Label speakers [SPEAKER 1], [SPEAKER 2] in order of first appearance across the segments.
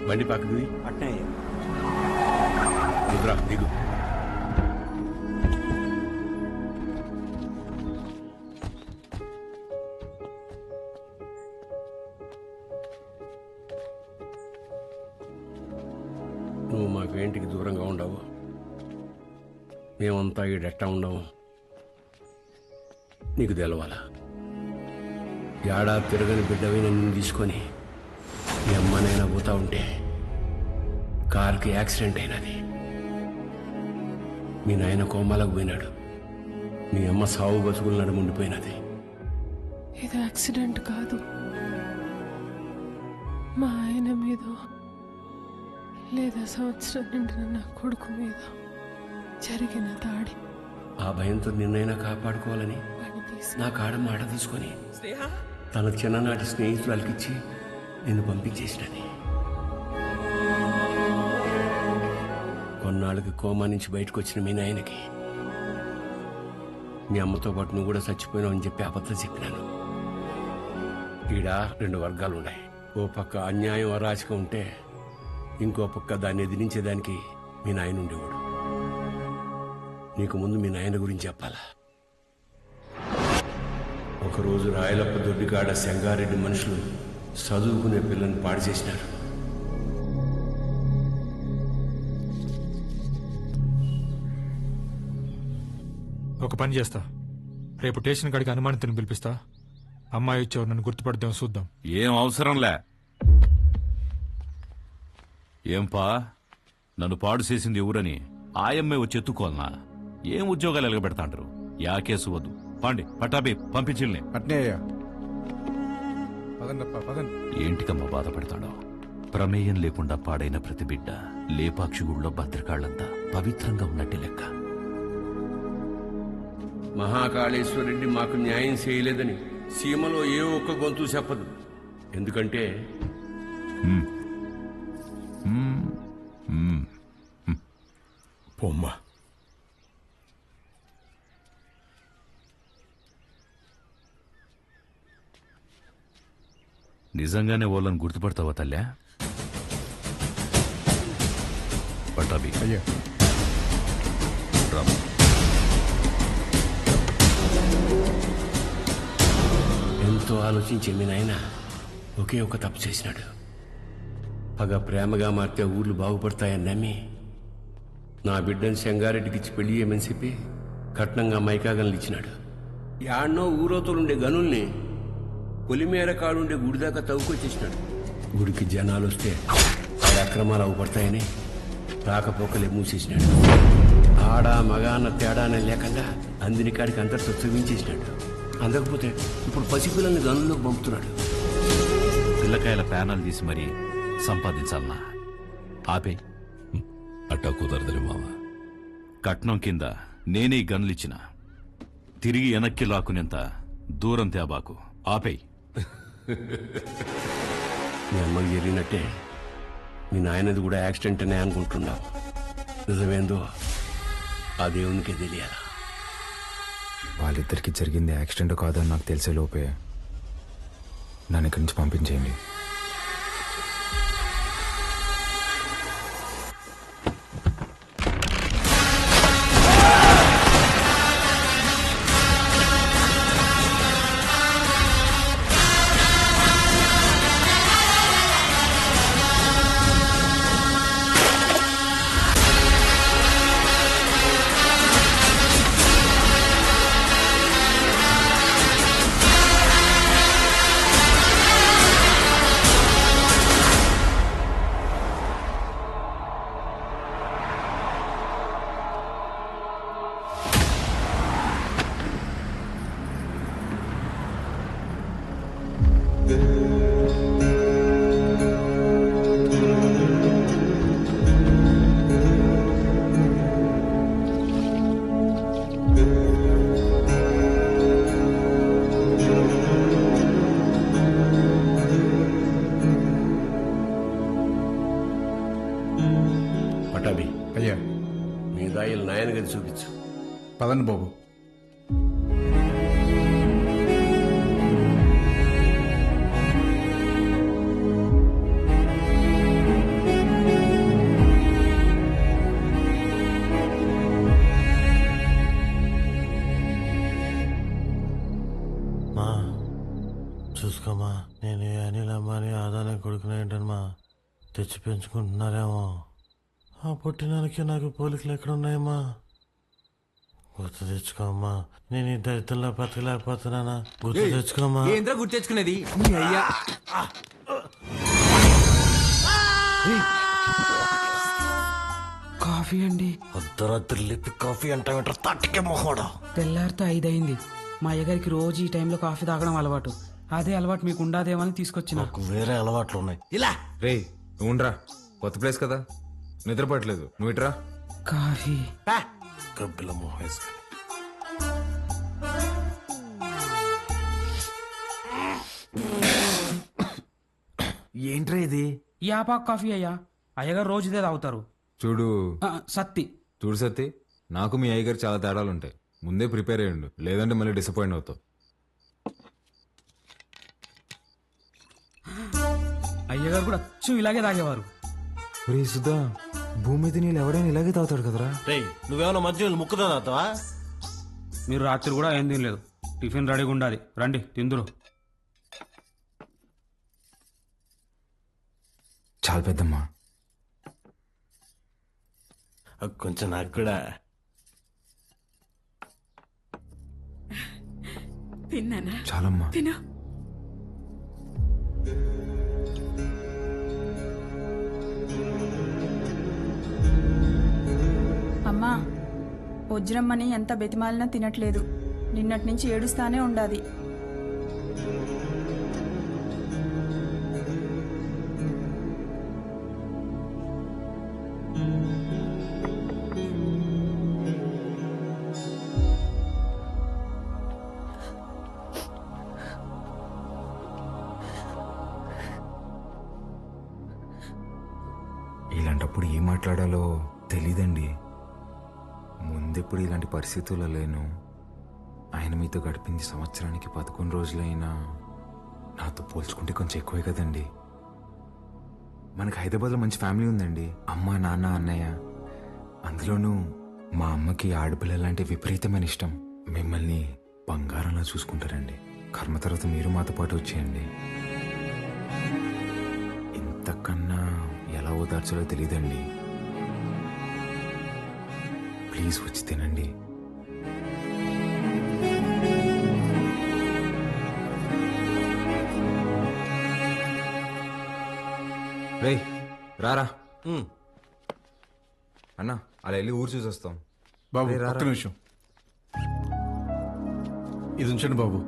[SPEAKER 1] బండి పక్కది
[SPEAKER 2] అట్నే
[SPEAKER 1] దిగురా దిగు. నువ్వు మా ఇంటికి దూరంగా ఉండవు, మేమంతా ఈడెట్టా ఉండవు. నీకు తెలవాలా? ఏడాది తిరగని బిడ్డవి నన్ను తీసుకొని మీ అమ్మనైనా పోతా ఉంటే కారుకి యాక్సిడెంట్ అయినది. మీ నాయన కోమాలకు పోయినాడు, మీ అమ్మ సావు బతుకులు నడుముండిపోయినది.
[SPEAKER 3] ఇది యాక్సిడెంట్ కాదు, మా ఆయన మీద లేదా సంవత్సరం నిండిన నా కొడుకు మీద జరిగిన దాడి.
[SPEAKER 1] ఆ భయంతో నిన్నైనా కాపాడుకోవాలని నా కాడ మాట తీసుకొని తన చిన్ననాటి స్నేహితురాలకిచ్చి నిన్ను పంపించేసినది. కొన్నాళ్ళకి కోమా నుంచి బయటకు వచ్చిన మీ నాయనకి మీ అమ్మతో పాటు నువ్వు కూడా చచ్చిపోయినావు అని చెప్పి అబద్ధం చెప్పినాను. ఈడ 2 వర్గాలు ఉన్నాయి. ఓ పక్క అన్యాయం అరాచకం ఉంటే ఇంకో పక్క దాన్ని ఎదిరించేదానికి మీ నాయన ఉండేవాడు. నీకు ముందు మీ నాయన గురించి చెప్పాలా? ఒకరోజు రాయలప్ప దొడ్డికాడ సెంగారెడ్డి మనుషులు చదువుకునే పిల్లని పాడు చేసినారు.
[SPEAKER 4] ఒక పని చేస్తా, రేపు స్టేషన్ కాడికి అనుమానితుని పిలిపిస్తా. అమ్మాయి వచ్చావు, నన్ను గుర్తుపడదాం, చూద్దాం.
[SPEAKER 5] ఏం అవసరంలే. ఏంపా, నన్ను పాడు చేసింది ఎవరని ఆయమ్మే వచ్చి ఎత్తుకోవాలనా? ఏం ఉద్యోగాలు ఎలగబెడతాంటారు? యా కేసు వద్దు, పాండి పట్టాబి పంపించిల్ని. ఏంటికమ్మా బాధపడతాడో? ప్రమేయం లేకుండా పాడైన ప్రతి బిడ్డ లేపాక్షి గుళ్ళో భద్రకాళ్లంతా పవిత్రంగా ఉన్నట్టు లెక్క.
[SPEAKER 1] మహాకాళేశ్వరరెడ్డి మాకు న్యాయం చేయలేదని సీమలో ఏ ఒక్క గొంతు చెప్పదు. ఎందుకంటే
[SPEAKER 5] పొమ్మ నిజంగానే వాళ్ళని గుర్తుపడతావా తల్లా? పట్టాబి
[SPEAKER 4] అయ్యా,
[SPEAKER 5] రామ్.
[SPEAKER 1] ఎంతో ఆలోచించే మీ నాయన ఒకే ఒక తప్పు చేసినాడు. పగ ప్రేమగా మారితే ఊర్లు బాగుపడతాయని నమ్మి నా బిడ్డను సెంగారెడ్డికిచ్చి పెళ్లి చేయమని చెప్పి కట్నంగా మైకాగన్లు ఇచ్చినాడు. యాడ్నో ఊరోతోలుండే గనుల్ని పొలిమేర కాడుండే గుడి దాకా తవ్వుకొచ్చేసినాడు. గుడికి జనాలు వస్తే ఆ అక్రమాలు అవుపడతాయని రాకపోకలే మూసేసినాడు. ఆడ మగ అన్న తేడానే లేకుండా అందిని కాడికి అంతటితో చదివించేసినాడు. అందకపోతే ఇప్పుడు పసిపిల్లల్ని గనుల్లోకి పంపుతున్నాడు.
[SPEAKER 5] పిల్లకాయల ప్యానల్ తీసి మరీ సంపాదించాలనా? ఆపే.
[SPEAKER 6] అట్టా కుదరదులే మామ.
[SPEAKER 5] కట్నం కింద నేనే గన్లిచ్చిన, తిరిగి వెనక్కి లాక్కునేంత దూరం తేబాకు. ఆపేయ్.
[SPEAKER 1] మీ అమ్మకి జరిగినట్టే మీ నాయనది కూడా యాక్సిడెంట్ అనే అనుకుంటున్నావు. నిజమేందో ఆ దేవునికే తెలియాలా?
[SPEAKER 7] వాళ్ళిద్దరికి జరిగింది యాక్సిడెంట్ కాదని నాకు తెలిసే లోపే నన్ను ఇక్కడి నుంచి పంపించేయండి.
[SPEAKER 1] పటాబి,
[SPEAKER 4] అయ్యా,
[SPEAKER 1] మీ దాయిలు నాయన గది చూపించు.
[SPEAKER 4] పదండి బాబు.
[SPEAKER 2] మా చూసుకోమా, నేను ఈ అనిల్ అమ్మాని ఆదానే కొడుకునేంటమ్మా తెచ్చి పెంచుకుంటున్నారేమో. ఆ పుట్టినానికి నాకు పోలికలు ఎక్కడున్నాయమ్మా? గుర్తు తెచ్చుకోమ్మా, నేను ఈ దరిద్రంలో బతకలేకపోతున్నానా? గుర్తు తెచ్చుకోమ్మా.
[SPEAKER 7] ఏంద్రా గుర్తు తెచ్చుకునేది నీ అయ్యా.
[SPEAKER 8] కాఫీ అండి.
[SPEAKER 2] అర్ధరాత్రి లేపి కాఫీ అంటావేంట తట్టకే మొహోడా.
[SPEAKER 8] తెల్లారితో 5 అయింది. మా అయ్యగారికి రోజు ఈ టైంలో కాఫీ తాగడం అలవాటు. అదే అలవాటు మీకు ఉండదేమని తీసుకొచ్చిన.
[SPEAKER 2] నాకు వేరే అలవాట్లు ఉన్నాయి. ఇలా
[SPEAKER 7] రే ఉండరా, కొత్త ప్లేస్ కదా, నిద్రపట్లేదు, నువ్వు ఇట్రా.
[SPEAKER 8] కాఫీ
[SPEAKER 2] గబ్బిల మొహం వేసుకొని.
[SPEAKER 7] ఏంట్రా ఇది?
[SPEAKER 8] యాపాక్ కాఫీ అయ్యా. అయ్యగారు రోజు ఇదే తాగుతారు.
[SPEAKER 7] చూడు
[SPEAKER 8] సత్తి.
[SPEAKER 7] చూడు సత్తి, నాకు మీ అయ్యగారు చాలా తేడాలు ఉంటాయి. ముందే ప్రిపేర్ అయ్యండు, లేదంటే మళ్ళీ డిసప్పాయింట్ అవుతావు.
[SPEAKER 8] అయ్యగారు కూడా అచ్చు ఇలాగే తాగేవారు.
[SPEAKER 7] రే సుధా, భూమి మీద నీళ్ళు ఎవడైనా ఇలాగే తాగుతాడు కదరా.
[SPEAKER 2] రేయ్, నువ్వేమన్నా మధ్య ముక్కుదా తాతావా?
[SPEAKER 8] మీరు రాత్రి కూడా ఏం తినలేదు. టిఫిన్ రెడీగా ఉండాలి, రండి తిందురు.
[SPEAKER 7] చాలా పెద్దమ్మా.
[SPEAKER 2] కొంచెం నాకు కూడా.
[SPEAKER 9] తిన్నానా?
[SPEAKER 7] చాలమ్మా.
[SPEAKER 9] తిను.
[SPEAKER 10] అమ్మా, వజ్రమ్మని ఎంత బెతిమాలినా తినట్లేదు. నిన్నటి నుంచి ఏడుస్తానే ఉండాది.
[SPEAKER 7] ఇలాంటప్పుడు ఏం మాట్లాడాలో తెలీదండి. ముందెప్పుడు ఇలాంటి పరిస్థితుల్లో లేను. ఆయన మీతో గడిపింది సంవత్సరానికి 11 రోజులైనా నాతో పోల్చుకుంటే కొంచెం ఎక్కువే కదండి. మనకు హైదరాబాద్లో మంచి ఫ్యామిలీ ఉందండి. అమ్మ, నాన్న, అన్నయ్య. అందులోనూ మా అమ్మకి ఆడపిల్లలంటే విపరీతమైన ఇష్టం. మిమ్మల్ని బంగారంలా చూసుకుంటారండి. కర్మ తర్వాత మీరు మాతో పాటు వచ్చేయండి. ఇంతకన్నా ఎలా ఓదార్చాలో తెలియదండి. ప్లీజ్ వచ్చి తినండి. రే రారా అన్నా, అలా వెళ్ళి ఊరు చూసి వస్తాం.
[SPEAKER 11] బాబు
[SPEAKER 7] రేయ్, రారా.
[SPEAKER 11] ఒక్క నిమిషం ఇది ఉంచండి బాబు.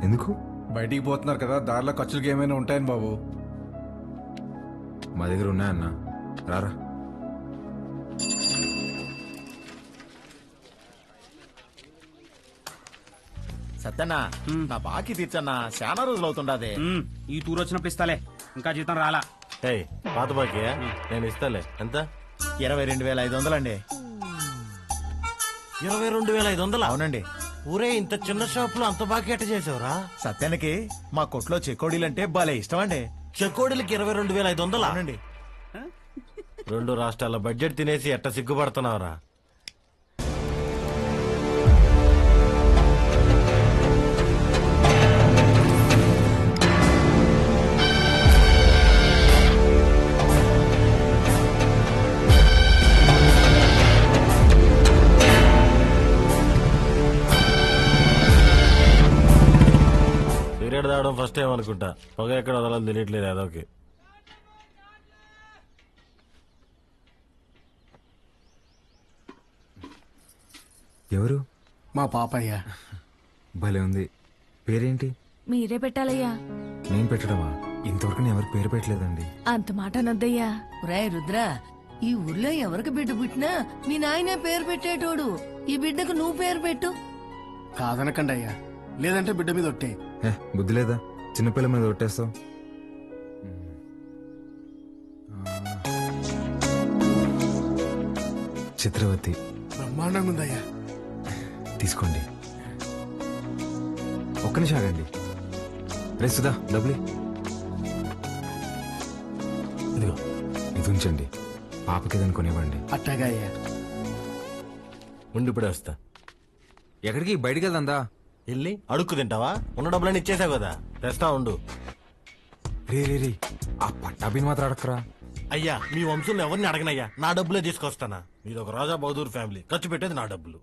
[SPEAKER 7] ఎందుకు?
[SPEAKER 11] బయటికి పోతున్నారు కదా, దారిలో ఖర్చులకి ఏమైనా ఉంటాయని బాబు.
[SPEAKER 7] మా దగ్గర ఉన్నాయన్నా, రారా.
[SPEAKER 12] సత్యన్నా, నా బాకీ తీర్చన్నా, చాలా రోజులు అవుతుండదే.
[SPEAKER 8] ఈ టూర్ వచ్చినప్పుడు ఇస్తాలే, ఇంకా జీతం రాలా.
[SPEAKER 2] పాత బాకీ నేను ఇస్తాలే. ఎంత?
[SPEAKER 12] 22,500 అండి.
[SPEAKER 2] 22,500?
[SPEAKER 12] అవునండి.
[SPEAKER 2] ఊరే, ఇంత చిన్న షాప్ లో అంత బాకీ ఎట్ట చేసావురా?
[SPEAKER 12] సత్యానికి మా కొట్లో చెకోడీలంటే భలే ఇష్టం అండి.
[SPEAKER 2] చెకోడీలకి 22,500?
[SPEAKER 12] అవునండి.
[SPEAKER 2] 2 రాష్ట్రాల బడ్జెట్ తినేసి ఎట్ట సిగ్గుపడుతున్నావురా? సిగరెట్ తాగడం ఫస్ట్ టైం అనుకుంటా. పొగ ఎక్కడ వదలని తెలియట్లేదు అదొకే.
[SPEAKER 7] ఎవరు?
[SPEAKER 11] మా పాపయ్య.
[SPEAKER 7] భలే ఉంది. పేరేంటి?
[SPEAKER 9] మీరే పెట్టాలయ్యా.
[SPEAKER 7] నేను పెట్టడమా? ఇంతవరకు నేను ఎవరికి పేరు పెట్టలేదండి.
[SPEAKER 9] అంత మాట అనొద్దయ్యా.
[SPEAKER 13] రాయ్ రుద్ర, ఈ ఊర్లో ఎవరికి బిడ్డ పుట్టినా మీ నాయనే పేరు పెట్టేటోడు. ఈ బిడ్డకు నువ్వు పేరు పెట్టు.
[SPEAKER 11] కాదనకండి అయ్యా, లేదంటే బిడ్డ మీద ఒట్టే.
[SPEAKER 7] బుద్ధి లేదా? చిన్నపిల్ల మీద కొట్టేస్తావు. చిత్రవతి.
[SPEAKER 11] బ్రహ్మాండంగా ఉందయ్యా.
[SPEAKER 7] తీసుకోండి. ఒక్క నిమిషం ఆగండి. రే సుధా, డబ్బులు ఇదిగో, ఇది ఉంచండి. పాపకి ఏదైనా కొనివ్వండి.
[SPEAKER 11] అట్టాగా అయ్యా.
[SPEAKER 2] ఉండి ఇప్పుడే వస్తా.
[SPEAKER 7] ఎక్కడికి? బయటికి వెళ్దా?
[SPEAKER 2] వెళ్ళి అడుక్కు తింటావా? ఉన్న డబ్బులన్నీ ఇచ్చేసావు కదా, తెస్తా ఉండు.
[SPEAKER 7] రే రే రే ఆ పట్టాభిని మాత్రం అడక్కరా.
[SPEAKER 2] అయ్యా, మీ వంశంలో ఎవరిని అడగనయ్యా, నా డబ్బులే తీసుకొస్తానా. మీది ఒక రాజా బహదూర్ ఫ్యామిలీ, ఖర్చు పెట్టేది నా డబ్బులు.